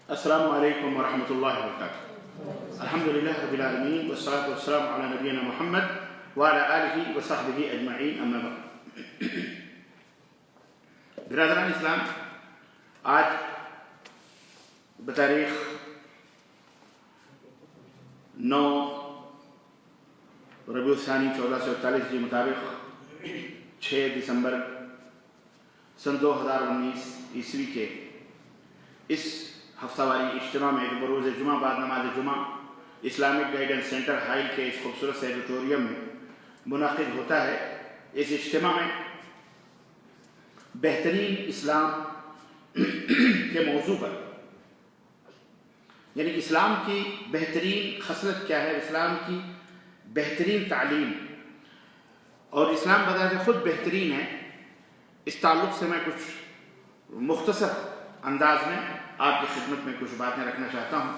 السلام علیکم ورحمۃ اللہ وبرکاتہ۔ الحمدللہ رب العالمین والصلاة والسلام علی نبینا محمد وعلی آلہ وصحبہ اجمعین، اما بعد۔ برادران اسلام، آج بتاریخ 9 ربیع الثانی 1441 کے مطابق 6 دسمبر سن 2019 عیسوی کے اس ہفتہ واری اجتماع میں بروز جمعہ بعد نماز جمعہ اسلامک گائیڈنس سینٹر ہائل کے اس خوبصورت سے ایڈیٹوریم میں منعقد ہوتا ہے۔ اس اجتماع میں بہترین اسلام کے موضوع پر، یعنی اسلام کی بہترین خصلت کیا ہے، اسلام کی بہترین تعلیم اور اسلام بذات خود بہترین ہے، اس تعلق سے میں کچھ مختصر انداز میں آپ کی خدمت میں کچھ باتیں رکھنا چاہتا ہوں۔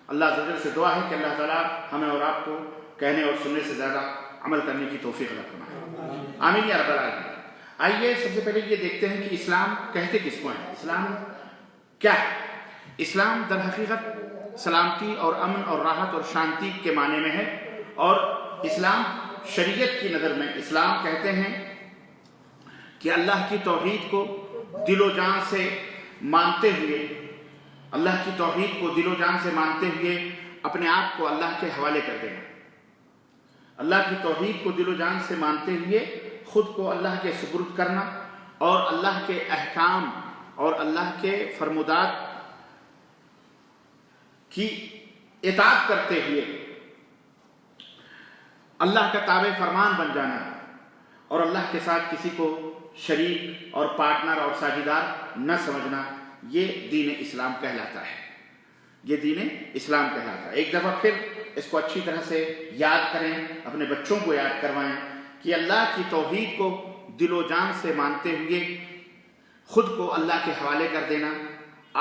اللہ عز و جل سے دعا ہے کہ اللہ تعالیٰ ہمیں اور آپ کو کہنے اور سننے سے زیادہ عمل کرنے کی توفیق عطا فرمائے، آمین یا رب العالمین۔ آئیے سب سے پہلے یہ دیکھتے ہیں کہ اسلام کہتے کس کو ہیں، اسلام کیا ہے۔ اسلام در حقیقت سلامتی اور امن اور راحت اور شانتی کے معنی میں ہے، اور اسلام شریعت کی نظر میں اسلام کہتے ہیں کہ اللہ کی توحید کو دل و جان سے مانتے ہوئے، اللہ کی توحید کو دل و جان سے مانتے ہوئے اپنے آپ کو اللہ کے حوالے کر دینا، اللہ کی توحید کو دل و جان سے مانتے ہوئے خود کو اللہ کے سپرد کرنا، اور اللہ کے احکام اور اللہ کے فرمودات کی اطاعت کرتے ہوئے اللہ کا تابع فرمان بن جانا، اور اللہ کے ساتھ کسی کو شریک اور پارٹنر اور ساجھیدار نہ سمجھنا، یہ دین اسلام کہلاتا ہے، یہ دین اسلام کہلاتا ہے۔ ایک دفعہ پھر اس کو اچھی طرح سے یاد کریں، اپنے بچوں کو یاد کروائیں کہ اللہ کی توحید کو دل و جان سے مانتے ہوئے خود کو اللہ کے حوالے کر دینا،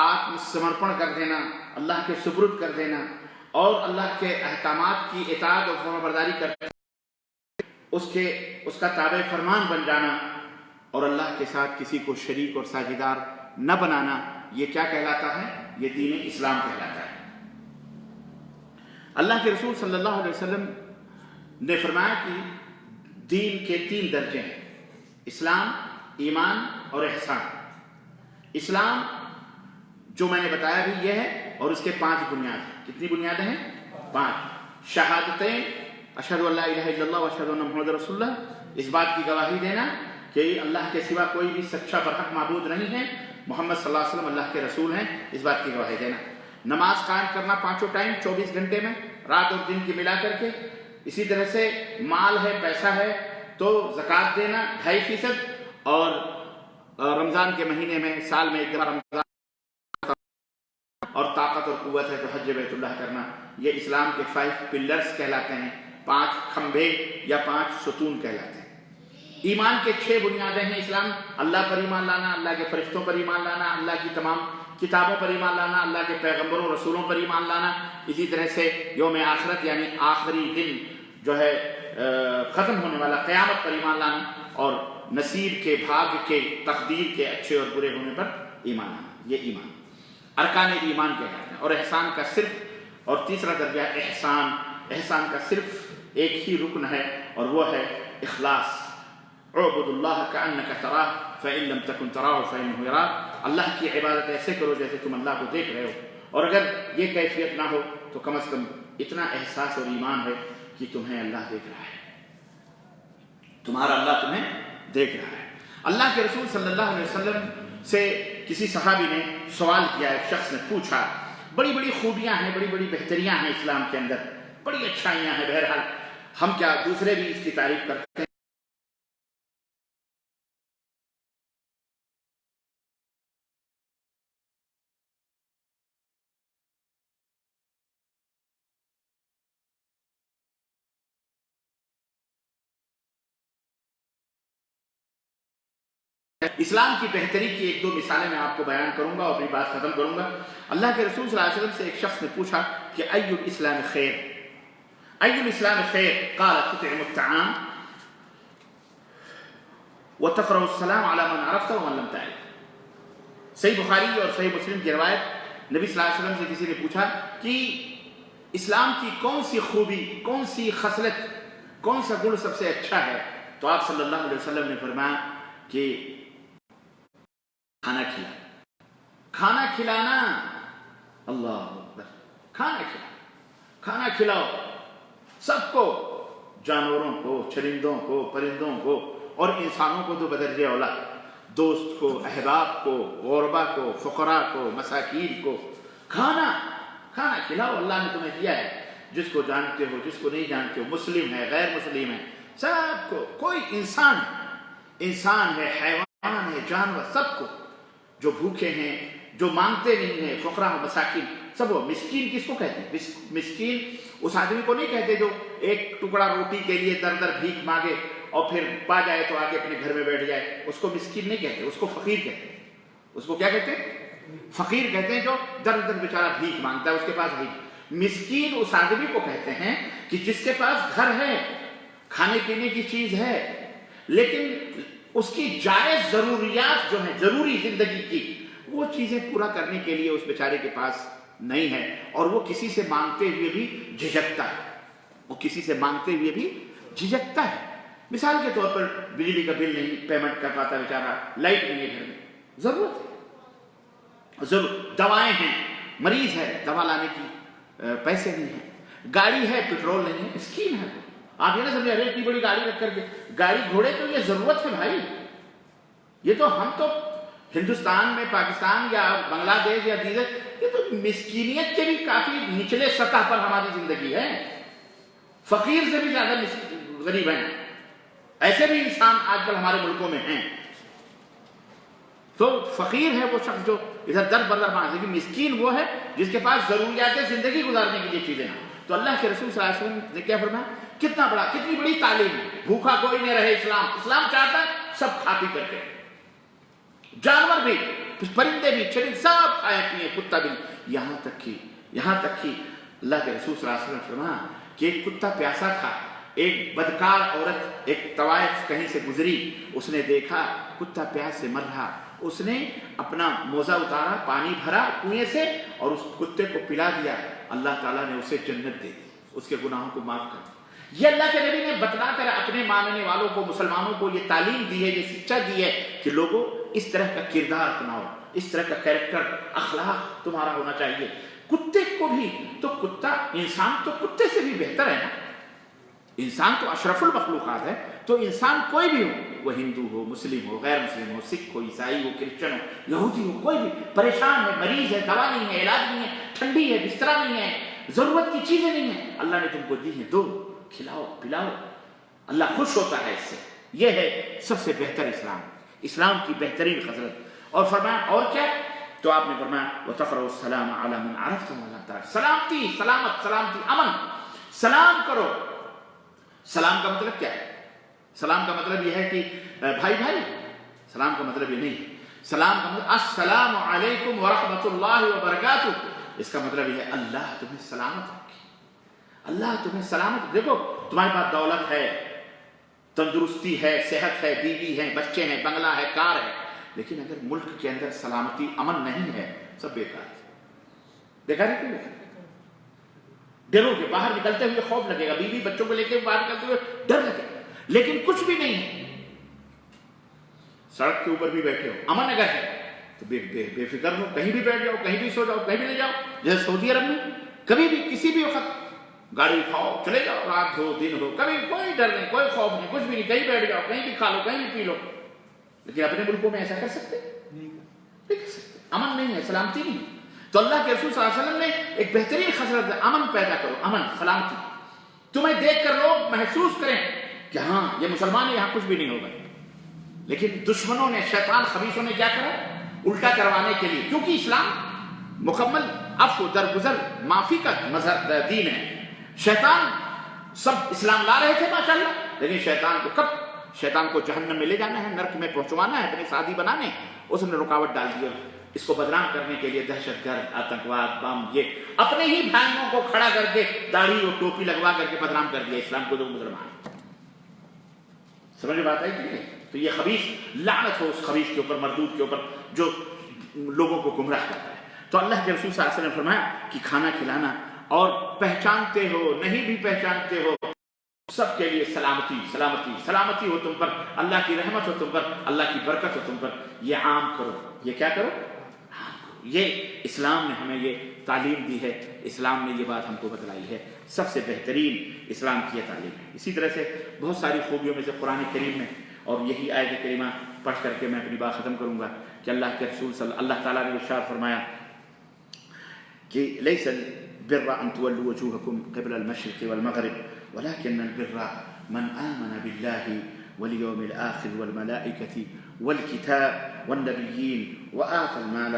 آتم سمرپن کر دینا، اللہ کے سپرد کر دینا، اور اللہ کے احکامات کی اطاعت اور فرمانبرداری کرتے اس کا تابع فرمان بن جانا، اور اللہ کے ساتھ کسی کو شریک اور ساجھیدار نہ بنانا، یہ کیا کہلاتا ہے؟ یہ دین اسلام کہلاتا ہے۔ اللہ کے رسول صلی اللہ علیہ وسلم نے فرمایا کہ دین کے 3 درجے ہیں، اسلام، ایمان اور احسان۔ اسلام جو میں نے بتایا بھی یہ ہے، اور اس کے 5 بنیاد ہیں۔ کتنی بنیادیں ہیں؟ 5۔ شہادتین، اشہد ان لا الہ الا اللہ و اشہد ان محمد رسول اللہ، اس بات کی گواہی دینا کہ اللہ کے سوا کوئی بھی سچا برحق معبود نہیں ہے، محمد صلی اللہ علیہ وسلم اللہ کے رسول ہیں، اس بات کی گواہی دینا۔ نماز قائم کرنا 5 ٹائم 24 گھنٹے میں، رات اور دن کی ملا کر کے۔ اسی طرح سے مال ہے، پیسہ ہے تو زکوٰۃ دینا 2.5%، اور رمضان کے مہینے میں سال میں ایک دفعہ رمضان، اور طاقت اور قوت ہے تو حج بیت اللہ کرنا۔ یہ اسلام کے 5 پلرز کہلاتے ہیں، 5 کھمبے یا 5 ستون کہلاتے ہیں۔ ایمان کے 6 بنیادیں ہیں اسلام: اللہ پر ایمان لانا، اللہ کے فرشتوں پر ایمان لانا، اللہ کی تمام کتابوں پر ایمان لانا، اللہ کے پیغمبروں رسولوں پر ایمان لانا، اسی طرح سے یوم آخرت یعنی آخری دن جو ہے ختم ہونے والا قیامت پر ایمان لانا، اور نصیب کے، بھاگ کے، تقدیر کے اچھے اور برے ہونے پر ایمان لانا، یہ ایمان ارکان ایمان کہلاتے ہیں۔ اور احسان کا صرف اور تیسرا درجہ احسان، احسان کا صرف ایک ہی رکن ہے، اور وہ ہے اخلاص۔ اعبد اللہ کأنک تراہ فإن لم تکن تراہ فإنہ یراک، اللہ کی عبادت ایسے کرو جیسے تم اللہ کو دیکھ رہے ہو، اور اگر یہ کیفیت نہ ہو تو کم از کم اتنا احساس اور ایمان ہے کہ تمہیں اللہ دیکھ رہا ہے، تمہارا اللہ تمہیں دیکھ رہا ہے۔ اللہ کے رسول صلی اللہ علیہ وسلم سے کسی صحابی نے سوال کیا، ایک شخص نے پوچھا، بڑی بڑی خوبیاں ہیں، بڑی بڑی بہتریاں ہیں اسلام کے اندر، بڑی اچھائیاں ہیں، بہرحال ہم کیا دوسرے بھی اس کی تعریف کرتے ہیں؟ اسلام کی بہتری کی 1-2 مثالیں میں آپ کو بیان کروں گا اور اپنی بات ختم کروں گا۔ اللہ کے رسول صلی اللہ علیہ وسلم سے ایک شخص نے پوچھا کہ ای الاسلام خیر، ای الاسلام خیر؟ قال تطعم الطعام وتقرأ السلام على من عرفت ومن لم تعرف۔ صحیح بخاری اور صحیح مسلم کی روایت نبی صلی اللہ علیہ وسلم سے کسی نے پوچھا کہ اسلام کی کون سی خوبی، کون سی خصلت، کون سا گن سب سے اچھا ہے، تو آپ صلی اللہ علیہ وسلم نے فرمایا کہ کھانا کھلانا، کھانا کھلانا، اللہ اکبر، کھانا کھلانا، کھانا کھلاؤ سب کو، جانوروں کو، چرندوں کو، پرندوں کو اور انسانوں کو تو بدرجہ اولا، دوست کو، احباب کو، غربا کو، فقراء کو، مساکین کو، کھانا کھلاؤ، اللہ نے تمہیں دیا ہے، جس کو جانتے ہو، جس کو نہیں جانتے ہو، مسلم ہے، غیر مسلم ہے، سب کو، کوئی انسان ہے، حیوان ہے، جانور، سب کو، جو بھوکے ہیں، جو مانگتے نہیں ہیں، فقراء و مساکین، سب وہ۔ مسکین کس کو کہتے ہیں؟ مسکین اس آدمی کو نہیں کہتے جو ایک ٹکڑا روٹی کے لیے در در بھیک مانگے اور پھر پا جائے تو آگے اپنے گھر میں بیٹھ جائے، اس کو مسکین نہیں کہتے، اس کو فقیر کہتے ہیں۔ اس کو کیا کہتے ہیں؟ فقیر کہتے ہیں، جو در در بیچارہ بھیک مانگتا ہے، اس کے پاس ہے۔ مسکین اس آدمی کو کہتے ہیں کہ جس کے پاس گھر ہے، کھانے پینے کی چیز ہے، لیکن اس کی جائز ضروریات جو ہیں، ضروری زندگی کی وہ چیزیں پورا کرنے کے لیے اس بیچارے کے پاس نہیں ہے، اور وہ کسی سے مانگتے ہوئے بھی جھجکتا ہے، وہ کسی سے مانگتے ہوئے بھی جھجکتا ہے۔ مثال کے طور پر بجلی کا بل نہیں پیمنٹ کر پاتا بیچارہ، لائٹ نہیں ہے گھر میں، ضرورت ہے، دوائیں ہیں، مریض ہے، دوا لانے کی پیسے نہیں ہیں، گاڑی ہے، پیٹرول نہیں ہے، مسکین ہے۔ آپ یہ نہ سمجھے ارے اتنی بڑی گاڑی رکھ کر کے، گاڑی گھوڑے تو یہ ضرورت ہے بھائی، یہ تو ہم تو ہندوستان میں، پاکستان یا بنگلہ دیش یا دیگر، یہ تو مسکینیت کے بھی کافی نچلے سطح پر ہماری زندگی ہے، فقیر سے بھی زیادہ غریب ہیں، ایسے بھی انسان آج کل ہمارے ملکوں میں ہیں۔ تو فقیر ہے وہ شخص جو ادھر در بدر مانگے، لیکن مسکین وہ ہے جس کے پاس ضروریات زندگی گزارنے کے لیے چیزیں ہیں۔ تو اللہ کے رسول صلی اللہ علیہ وسلم نے کیا فرمایا؟ کتنی بڑی تعلیم ہے، بھوکا کوئی نہیں رہے، اسلام چاہتا ہے سب کھا پی کر کے، جانور بھی، پرندے بھی، چرند سب کھائے پیے، کتا بھی، یہاں تک کہ اللہ کے رسول صلی اللہ علیہ وسلم نے فرمایا کہ ایک کتا پیاسا تھا، ایک بدکار عورت ایک طوائف کہیں سے گزری، اس نے دیکھا کتا پیاس سے مر رہا، اس نے اپنا موزہ اتارا، پانی بھرا کنویں سے اور اس کتے کو پلا دیا، اللہ تعالیٰ نے اسے جنت دے دی، اس کے گناہوں کو معاف کر دیا۔ یہ اللہ کے نبی نے بتلا کر اپنے ماننے والوں کو، مسلمانوں کو یہ تعلیم دی ہے، یہ شکشا دی ہے کہ لوگوں اس طرح کا کردار اپناؤ، اس طرح کا کیریکٹر، اخلاق تمہارا ہونا چاہیے۔ کتے کو بھی تو انسان تو کتے سے بھی بہتر ہے نا، انسان تو اشرف المخلوقات ہے، تو انسان کوئی بھی ہو، وہ ہندو ہو، مسلم ہو، غیر مسلم ہو، سکھ ہو، عیسائی ہو، کرسچن ہو، یہودی ہو، کوئی بھی پریشان ہے، مریض ہے، دوا نہیں ہے، علاج نہیں ہے، ٹھنڈی ہے، بسترا نہیں ہے، ضرورت کی چیزیں نہیں ہیں، اللہ نے تم کو دی ہیں، دو، کھلاؤ پلاؤ، اللہ خوش ہوتا ہے اس سے۔ یہ ہے سب سے بہتر اسلام کی بہترین خصلت۔ اور فرمایا اور کیا؟ تو آپ نے فرمایا وَتَقْرَؤُ السَّلَامَ عَلَىٰ مَنْ عَرَفْتُمْ وَلَمْ تَعْرِفُوا، سلامتی، سلامتی، امن، سلام کرو۔ سلام کا مطلب کیا ہے؟ سلام کا مطلب یہ ہے کہ بھائی، سلام کا مطلب یہ نہیں ہے۔ سلام کا مطلب السلام علیکم ورحمۃ اللہ وبرکاتہ، اس کا مطلب یہ ہے اللہ تمہیں سلامت رکھے، اللہ تمہیں سلامت۔ دیکھو تمہارے پاس دولت ہے، تندرستی ہے، صحت ہے، بیوی ہے، بچے ہیں، بنگلہ ہے، کار ہے، لیکن اگر ملک کے اندر سلامتی، امن نہیں ہے، سب بیکار ہے۔ دیکھا نہیں کیوں؟ ڈرو گے، باہر نکلتے ہوئے خوف لگے گا، بیوی بچوں کو لے کے باہر نکلتے ہوئے ڈر لگے گا، لیکن کچھ بھی نہیں ہے، سڑک کے اوپر بھی بیٹھے ہو، امن اگر ہے تو بے فکر ہو، کہیں بھی بیٹھ جاؤ، کہیں بھی سو جاؤ، کہیں بھی لے جاؤ، جیسے سعودی عرب میں کبھی بھی کسی بھی وقت گاڑی اٹھاؤ چلے جاؤ، رات ہو دن ہو، کبھی کوئی ڈر نہیں، کوئی خوف نہیں، کچھ بھی نہیں، کہیں بیٹھ جاؤ، کہیں بھی کھا لو، کہیں بھی پی لو۔ لیکن اپنے ملکوں میں ایسا کر سکتے نہیں کر سکتے، امن نہیں ہے، سلامتی نہیں ہے۔ تو اللہ کے رسول صلی اللہ علیہ وسلم نے ایک بہترین خصلت ہے، امن پیدا کرو، امن، سلامتی، تمہیں دیکھ کر لوگ محسوس کریں کہ ہاں یہ مسلمان ہے، یہاں کچھ بھی نہیں ہوگا۔ لیکن دشمنوں نے، شیطان خبیثوں نے کیا کرا؟ الٹا کروانے کے لیے، کیونکہ اسلام مکمل عفو، درگزر، معافی کا مذہب دین ہے۔ شیطان سب اسلام لا رہے تھے ماشاءاللہ، لیکن شیطان کو جہنم میں لے جانا ہے، نرک میں پہنچوانا ہے، اپنے ساتھی بنانے، اس نے رکاوٹ ڈال دیا، اس کو بدنام کرنے کے لیے دہشت گرد، آتنکواد، بم، یہ اپنے ہی بھائیوں کو کھڑا کر کے داڑھی اور ٹوپی لگوا کر کے بدنام کر دیا اسلام کو، جو مسلمان۔ سمجھ میں بات آئی کہ نہیں؟ تو یہ خبیث، لعنت ہو اس خبیث کے اوپر، مردود کے اوپر جو لوگوں کو گمراہ کرتا ہے۔ تو تو اللہ کے رسول صلی اللہ علیہ وسلم نے فرمایا کہ کھانا کھلانا اور پہچانتے ہو نہیں بھی پہچانتے ہو سب کے لیے سلامتی سلامتی سلامتی ہو تم پر، اللہ کی رحمت ہو تم پر، اللہ کی برکت ہو تم پر، یہ عام کرو، یہ کیا کرو؟ یہ اسلام نے ہمیں یہ تعلیم دی ہے، اسلام نے یہ بات ہم کو بتلائی ہے، سب سے بہترین اسلام کی یہ تعلیم ہے۔ اسی طرح سے بہت ساری خوبیوں میں سے قرآن کریم میں، اور یہی آیت کریمہ پڑھ کر کے میں اپنی بات ختم کروں گا کہ اللہ کے رسول اللہ تعالیٰ نے ارشاد فرمایا کہ لیس البر ان تولوا وجوهکم قبل المشرق والمغرب ولكن البر من آمن بالله واليوم الآخر والملائكة والكتاب والنبيين وآتى المال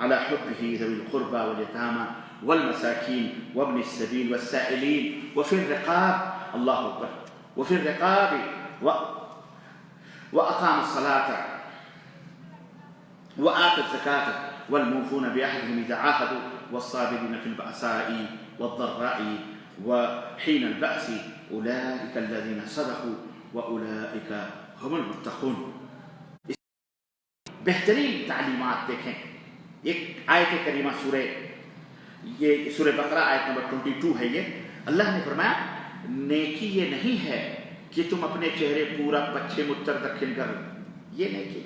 على حبه ذوي القربى واليتامى والمساكين وابن السبيل والسائلين وفي الرقاب الله أكبر وفي الرقاب وأقام الصلاة وآتى الزكاة والموفون بعهدهم إذا عاهدوا والصابرين في البأساء والضراء وحين البأس أولئك الذين صدقوا وأولئك هم المتقون۔ بہترین تعلیمات دیکھیں، ایک آیت کریمہ سورہ بقرہ آیت نمبر 22 ہے، یہ اللہ نے فرمایا نیکی یہ نہیں ہے کہ تم اپنے چہرے پورا پچھم اتر دکھن کر لو، یہ نیکی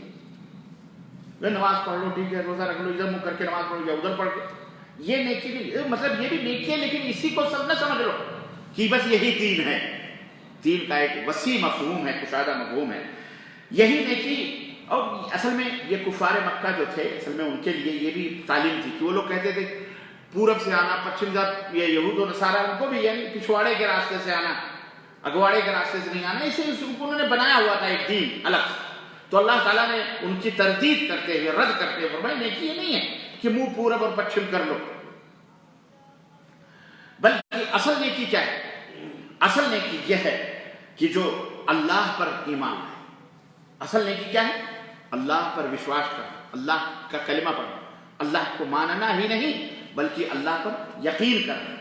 نماز پڑھ لو ٹھیک ہے، روزہ رکھ لو ادھر منہ کر کے نماز پڑھو یا ادھر پڑھ کے، یہ نیکی نہیں، مطلب یہ بھی نیکی ہے لیکن اسی کو سب نہ سمجھ لو کہ بس یہی دین ہے۔ دین کا ایک وسیع مفہوم ہے، کشادہ مفہوم ہے، یہی نیکی۔ اور اصل میں یہ کفار مکہ جو تھے، اصل میں ان کے لیے یہ بھی تعلیم تھی کہ وہ لوگ کہتے تھے پورب سے آنا، پچھم جب یہ یہود و نصارہ ان کو بھی یعنی پچھواڑے کے راستے سے آنا، اگواڑے کے راستے سے نہیں آنا، اسے انہوں نے بنایا ہوا تھا ایک دین الگ سے۔ تو اللہ تعالیٰ نے ان کی تردید کرتے ہوئے، رد کرتے ہوئے فرمایا نیکی یہ نہیں ہے کہ منہ پورب اور پچھم کر لو، بلکہ اصل نیکی کیا ہے؟ اصل نیکی یہ ہے کہ جو اللہ پر ایمان ہے۔ اصل نیکی کیا ہے؟ اللہ پر وشواس کرنا، اللہ کا کلمہ پڑھنا، اللہ کو ماننا ہی نہیں بلکہ اللہ پر یقین کرنا۔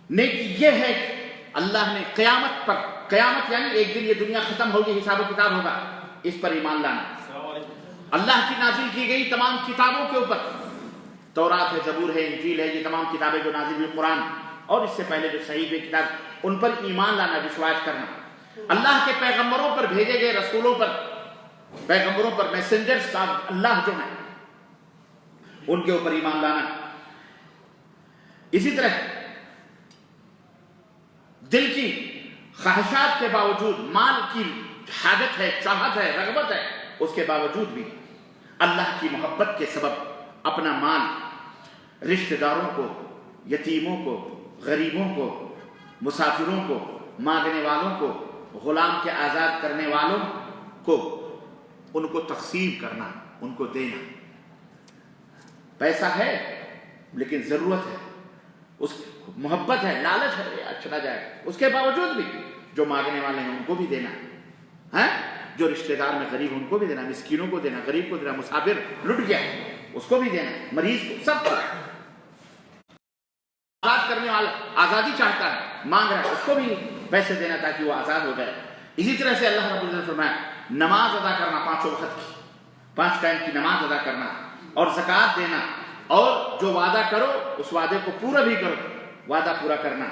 نیکی یہ ہے کہ اللہ نے قیامت پر، قیامت یعنی ایک دن یہ دنیا ختم ہوگی، حساب و کتاب ہوگا، اس پر ایمان لانا۔ اللہ کی نازل کی گئی تمام کتابوں کے اوپر، تورات ہے، زبور ہے، انجیل ہے، یہ تمام کتابیں جو نازل ہوئی، قرآن اور اس سے پہلے جو صحیح کتاب، ان پر ایمان لانا، وشواس کرنا۔ اللہ کے پیغمبروں پر، بھیجے گئے رسولوں پر، پیغمبروں پر، میسنجر صاحب اللہ جو ہیں ان کے اوپر ایمان لانا۔ اسی طرح دل کی خواہشات کے باوجود، مال کی حاجت ہے، چاہت ہے، رغبت ہے، اس کے باوجود بھی اللہ کی محبت کے سبب اپنا مال رشتہ داروں کو، یتیموں کو، غریبوں کو، مسافروں کو، مانگنے والوں کو، غلام کے آزاد کرنے والوں کو، ان کو تقسیم کرنا، ان کو دینا۔ پیسہ ہے لیکن ضرورت ہے، اس محبت ہے، لالچ ہے، اچھا نہ جائے، اس کے باوجود بھی جو مانگنے والے ہیں ان کو بھی دینا ہے، جو رشتہ دار میں غریب ان کو بھی دینا، مسکینوں کو دینا، غریب کو دینا، مسافر لٹ گیا اس کو بھی دینا، مریض کو، سب کو۔ آزاد کرنے والا آزادی چاہتا ہے، مانگ رہا ہے، اس کو بھی پیسے دینا تاکہ وہ آزاد ہو جائے۔ اسی طرح سے اللہ رب العزت نے فرمایا نماز ادا کرنا، 5 وقت کی، 5 ٹائم کی نماز ادا کرنا، اور زکوٰۃ دینا، اور جو وعدہ کرو اس وعدے کو پورا بھی کرو، وعدہ پورا کرنا۔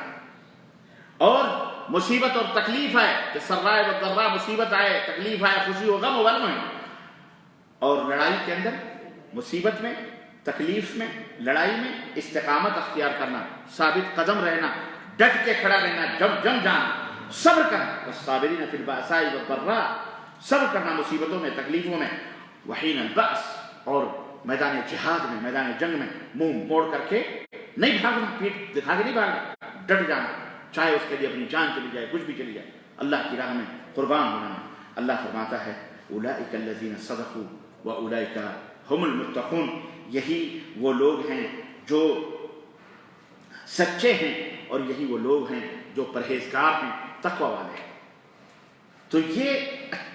اور مصیبت اور تکلیف آئے کہ سرائے و ضراء، مصیبت آئے، تکلیف آئے، خوشی و غم و غم ہے، اور لڑائی کے اندر، مصیبت میں، تکلیف میں، لڑائی میں استقامت اختیار کرنا، ثابت قدم رہنا، ڈٹ کے کھڑا رہنا، جم جانا، صبر کرنا، والصابرین فی البأساء والضراء، صبر کرنا مصیبتوں میں، تکلیفوں میں، وحین البأس، اور میدان جہاد میں، میدان جنگ میں منہ موڑ کر کے نہیں بھاگنا، پیٹ دکھا کے نہیں بھاگنا، ڈٹ جانا، چاہے اس کے لیے اپنی جان چلی جائے، کچھ بھی چلی جائے، اللہ کی راہ میں قربان ہونا۔ اللہ فرماتا ہے اولئک الذین صدقوا واولئک هم المتقون، یہی وہ لوگ ہیں جو سچے ہیں، اور یہی وہ لوگ ہیں جو پرہیزگار ہیں، تقوی والے ہیں۔ تو یہ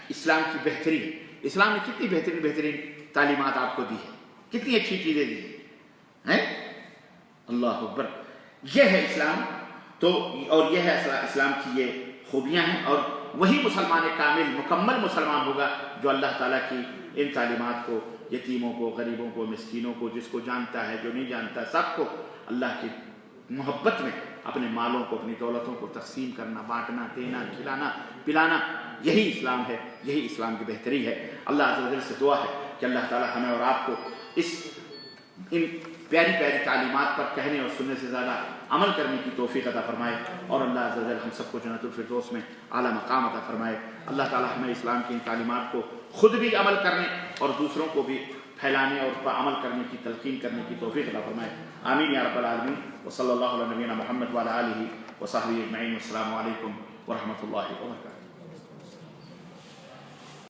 اسلام کی بہتری ہے۔ اسلام نے کتنی بہترین تعلیمات آپ کو دی ہے، کتنی اچھی چیزیں دی ہیں، اللہ اکبر۔ یہ ہے اسلام، تو اور یہ ہے اسلام کی یہ خوبیاں ہیں، اور وہی مسلمان کامل، مکمل مسلمان ہوگا جو اللہ تعالیٰ کی ان تعلیمات کو یتیموں کو، غریبوں کو، مسکینوں کو، جس کو جانتا ہے، جو نہیں جانتا، سب کو اللہ کی محبت میں اپنے مالوں کو، اپنی دولتوں کو تقسیم کرنا، بانٹنا، دینا، کھلانا، پلانا، یہی اسلام ہے، یہی اسلام کی بہتری ہے۔ اللہ عز و جل سے دعا ہے کہ اللہ تعالی ہمیں اور آپ کو ان پیاری پیاری تعلیمات پر کہنے اور سننے سے زیادہ عمل کرنے کی توفیق عطا فرمائے، اور اللہ عز و جل ہم سب کو جنت الفردوس میں اعلیٰ مقام عطا فرمائے۔ اللہ تعالی ہمیں اسلام کی ان تعلیمات کو خود بھی عمل کرنے اور دوسروں کو بھی پھیلانے اور پر عمل کرنے کی تلقین کرنے کی توفیق عطا فرمائے۔ آمین یا رب العالمین۔ وصلی اللہ علی نبینا محمد وعلی آلہ وصحبہ اجمعین۔ والسلام علیکم ورحمۃ اللہ وبرکاتہ۔